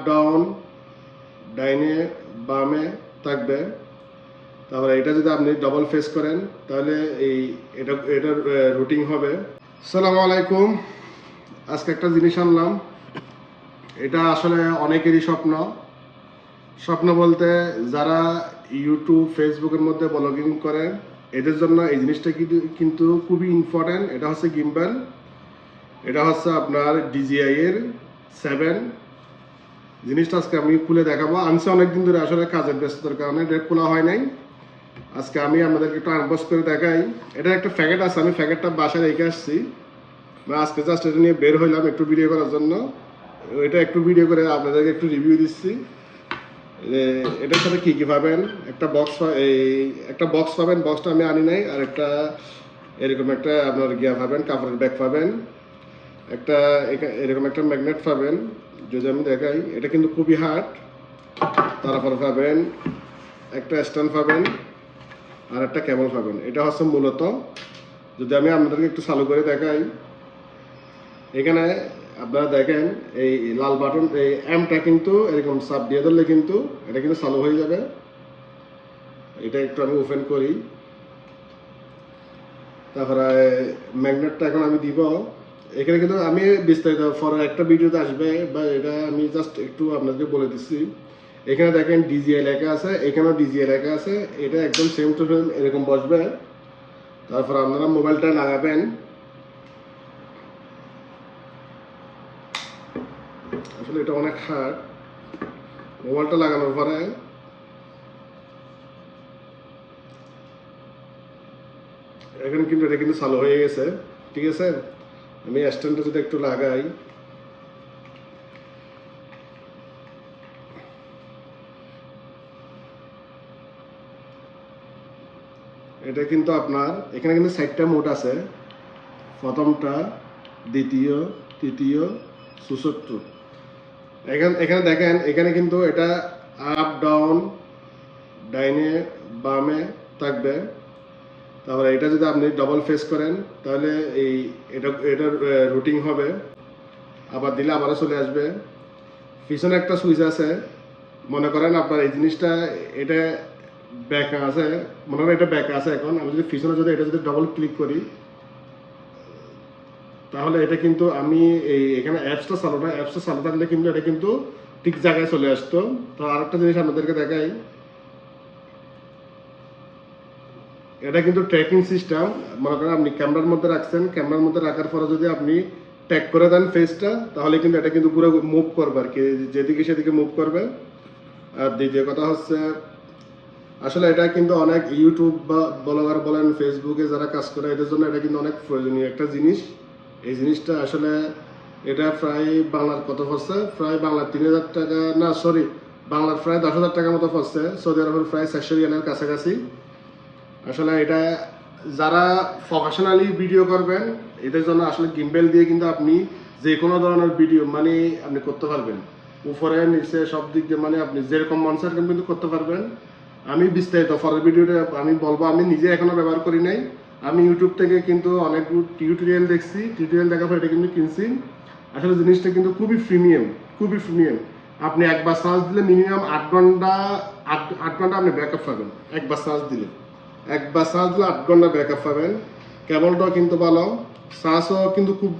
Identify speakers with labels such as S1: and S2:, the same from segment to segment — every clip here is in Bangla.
S1: ডাউন, ডাইনে বামে থাকবে। তারপরে এটা যদি আপনি ডবল ফেস করেন তাহলে এটার রুটিং হবে। আসসালামু আলাইকুম। আজকে একটা জিনিস আনলাম, এটা আসলে অনেকেরই স্বপ্ন বলতে যারা ইউটিউব ফেসবুকের মধ্যে ব্লগিং করে এদের জন্য এই জিনিসটা কিন্তু খুবই ইম্পর্টেন্ট। এটা হচ্ছে গিম্বল, এটা হচ্ছে আপনার DJI এর 7 জিনিসটা আজকে আমি খুলে দেখাবো। আনছি অনেকদিন ধরে, আসলে কাজের ব্যস্ততার কারণে এটা খোলা হয় নাই। আজকে আমি আপনাদেরকে একটু আনবক্স করে দেখাই। এটা একটা প্যাকেট আছে, আমি প্যাকেটটা বাসায় রেখে আসছি, আজকে জাস্ট এটা নিয়ে বের হইলাম একটু ভিডিও করার জন্য। এটা একটু ভিডিও করে আপনাদেরকে একটু রিভিউ দিচ্ছি। এটার সাথে কি কি পাবেন, একটা বক্স পাবেন, বক্সটা আমি আনি নাই। আর একটা এরকম একটা আপনার পাবেন, কাপড়ের ব্যাগ পাবেন, একটা এরকম একটা ম্যাগনেট পাবেন। যদি আমি দেখাই, এটা কিন্তু খুবই হার্ড। তারপর পাবেন একটা স্ট্যান্ড পাবেন আর একটা কেবল পাবেন। এটা হচ্ছে মূলত, যদি আমি আপনাদেরকে একটু চালু করে দেখাই, এখানে আপনারা দেখেন এই লাল বাটন, এই এমটা কিন্তু এরকম চাপ দিয়ে ধরলে কিন্তু এটা কিন্তু চালু হয়ে যাবে। এটা একটু আমি ওপেন করি, তারপরে ম্যাগনেটটা এখন আমি দিব। এখানে কিন্তু আমি বিস্তারিত পরে একটা ভিডিওতে আসবে, বা এটা আমি জাস্ট একটু আপনাদেরকে বলে দিচ্ছি। এখানে দেখেন DJI লেখা আছে, এখানেও DJI লেখা আছে। এটা একদম সেম টু সেম এরকম বসবে। তারপর আপনারা মোবাইলটা লাগাবেন। আসলে এটা অনেক হার্ড। মোবাইলটা লাগানোর পরে এখন কিন্তু এটা কিন্তু চালু হয়ে গেছে, ঠিক আছে। আমি স্ট্যান্ডটা যদি একটু লাগাই, এটা কিন্তু আপনার এখানে কিন্তু 4টা মোড আছে, প্রথমটা, দ্বিতীয়, তৃতীয়, চতুর্থ। এখানে দেখেন, এখানে কিন্তু এটা আপ ডাউন, ডাইনে বামে থাকবে। তারপরে এটা যদি আপনি ডবল ফেস করেন তাহলে এটার রুটিং হবে। আবার দিলে আবারও চলে আসবে। পিছনে একটা সুইচ আছে, মনে করেন আপনার এই জিনিসটা, এটা ব্যাক আছে, মনে করেন এটা ব্যাক আছে। এখন আমি যদি পিছনে এটা যদি ডবল ক্লিক করি, তাহলে এটা কিন্তু আমি এখানে অ্যাপসটা চালু থাকলে কিন্তু এটা কিন্তু ঠিক জায়গায় চলে আসতো। তো আরেকটা জিনিস আপনাদেরকে দেখাই, এটা কিন্তু ট্র্যাকিং সিস্টেম। মনে করেন আপনি ক্যামেরার মধ্যে রাখছেন, ক্যামেরার মধ্যে রাখার পরে যদি আপনি ট্যাগ করে দেন ফেসটা, তাহলে কিন্তু এটা কিন্তু পুরো মুভ করবে আর কি, যেদিকে সেদিকে মুভ করবে। আর দ্বিতীয় কথা হচ্ছে, আসলে এটা কিন্তু অনেক ইউটিউব বা ব্লগার বলেন, ফেসবুকে যারা কাজ করে, এদের জন্য এটা কিন্তু অনেক প্রয়োজনীয় একটা জিনিস। এই জিনিসটা আসলে এটা প্রায় বাংলার কত পড়ছে, প্রায় বাংলার 3000 টাকা, না সরি, বাংলার প্রায় 10,000 টাকার মতো পড়ছে। সৌদি আরবের প্রায় 400 রিয়ালের কাছাকাছি। আসলে এটা যারা প্রফেশনালি ভিডিও করবেন, এদের জন্য আসলে গিম্বেল দিয়ে কিন্তু আপনি যে কোনো ধরনের ভিডিও মানে আপনি করতে পারবেন, উপরে নিচে সব দিক দিয়ে, মানে আপনি যেরকম মন চায় কিন্তু করতে পারবেন। আমি বিস্তারিত পরের ভিডিওতে আমি বলবো, আমি নিজে এখনো ব্যবহার করি নাই। আমি ইউটিউব থেকে কিন্তু অনেক টিউটোরিয়াল দেখছি, টিউটোরিয়াল দেখার পর এটা কিন্তু কিনছি। আসলে জিনিসটা কিন্তু খুবই প্রিমিয়াম। আপনি একবার চার্জ দিলে মিনিমাম 8 ঘন্টা আপনি ব্যাকআপ পাবেন। একবার চার্জ দিলে 8 ঘন্টা ব্যাকআপ পাবেন। কেবলটাও কিন্তু ভালো, চার্জও কিন্তু খুব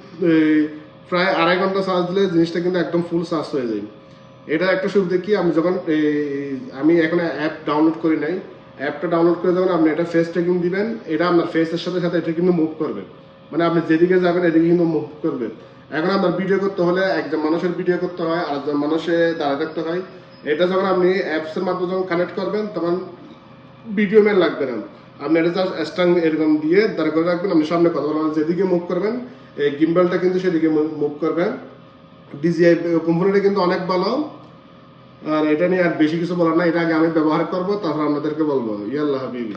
S1: প্রায় 2.5 ঘন্টা চার্জ দিলে জিনিসটা কিন্তু একদম ফুল চার্জ হয়ে যায়। এটা একটা সুবিধা কি, আমি যখন আমি এখন অ্যাপ ডাউনলোড করি নাই, অ্যাপটা ডাউনলোড করে যখন আপনি এটা ফেস ট্র্যাকিং দিবেন, এটা আপনার ফেসের সাথে সাথে এটা কিন্তু মুভ করবে, মানে আপনি যেদিকে যাবেন এদিকে কিন্তু মুভ করবে। এখন আপনার ভিডিও করতে হলে একজন মানুষের ভিডিও করতে হয়, আরেকজন মানুষে দাঁড়িয়ে থাকতে হয়। এটা যখন আপনি অ্যাপসের মাধ্যমে যখন কানেক্ট করবেন, তখন ভিডিও ম্যান লাগবে না। আপনি এটা জাস্ট স্ট্যাং এরকম দিয়ে দাঁড় করে রাখবেন, আপনি সামনে কথা বলবেন, যেদিকে মুভ করবেন এই গিম্বলটা কিন্তু সেদিকে মুভ করবে। DJI কোম্পানিটা কিন্তু অনেক ভালো। আর এটা নিয়ে আর বেশি কিছু বলার না, এটা আগে আমি ব্যবহার করবো, তারপর আপনাদেরকে বলবো। ইয়াল্লাহ হাবিবি।